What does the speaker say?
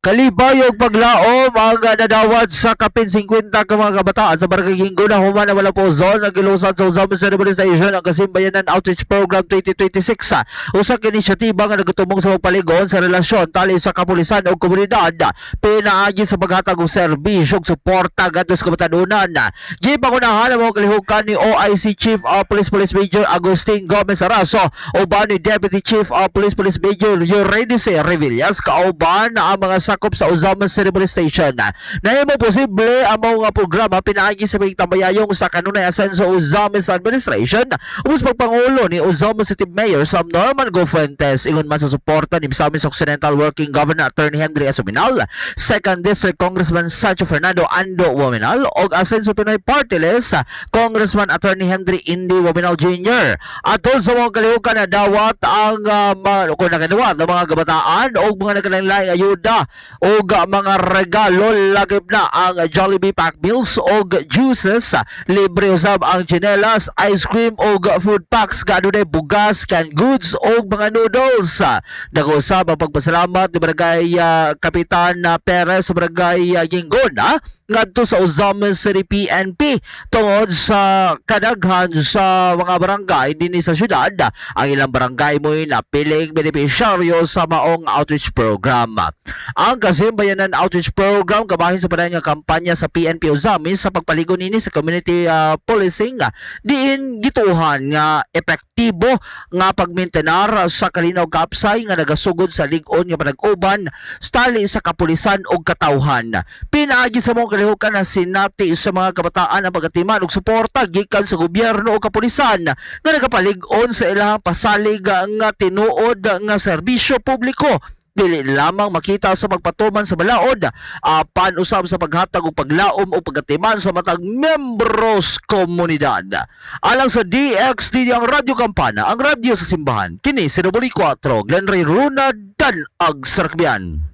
Kalibay og paglaom ang nadawat sa kapin 50 ka mga kabataan sa Barangay Hingguna human na wala po zone ang gilusan sa Uzama Cerebral Station ang Kasimbayanan Outreach Program 2026. Usa ka inisyatiba nga nagatumong sa pagpaligon sa relasyon tali sa kapulisan o komunidad pinaagi sa paghatag og serbisyo ug suporta ngadto sa kabatanunan. Gipangunahan ang mga kalihukan ni OIC Chief of Police Major Agustin Gomez Araso uban ni Deputy Chief of Police Major Eurydice Revillas kauban ang mga sakop sa Uzama Cerebral Station. Nahimo posible ang mga programa pinaagi sa pagtambayayong sa kanunay asenso Uzamis Administration ubos pagpangulo ni Uzama City Mayor Sam Norman Go Fuentes ingon man sa suporta ni Misamis Occidental Working Governor Attorney Henry Asuminal, 2nd District Congressman Sancho Fernando Ando Wominal ug Asenso Pinoy Party List Congressman Attorney Henry Indy Wominal Jr. Atol sa mga kalihukan na dawat ang kung nakadawat ang mga kabataan o mga nagkalain ayuda o mga regalo lagip na ang Jollibee Pack Meals o juices, libre usab ang chinelas, ice cream o food packs, kanunay bugas, canned goods o mga noodles. Nag-usab ang pagpasalamat ni Barangay Kapitan Perez sa Barangay Yinggon ngadto sa Uzama City PNP tungod sa kadaghan sa mga barangay dinhi sa syudad. Ang ilang barangay mo napiling benepisyaryo sa maong outreach program. Ang Kasimbayanan Outreach Program kabahin sa padayon nga kampanya sa PNP Uzamis sa pagpaligon nini sa community policing diin gituhan nga epektibo nga pagmintenar sa kalinaw kapsay nga nagasugod sa lig-on nga panag-uban stali sa kapulisan ug katawhan. Pinaagi sa mga kalihukan na sinati sa mga kabataan ang pagatiman ug suporta gikan sa gobyerno o kapulisan nga nagapalig-on sa ilahang pasalig nga tinuod nga serbisyo publiko dili lamang makita sa pagpatuman sa balaod apan usab sa paghatag og paglaom o pagatiman sa matag membros komunidad. Alang sa DXD ang Radyo Kampana, ang radyo sa simbahan. Kini si W4 Glenn Ray Runa dan Ag Sarkbian.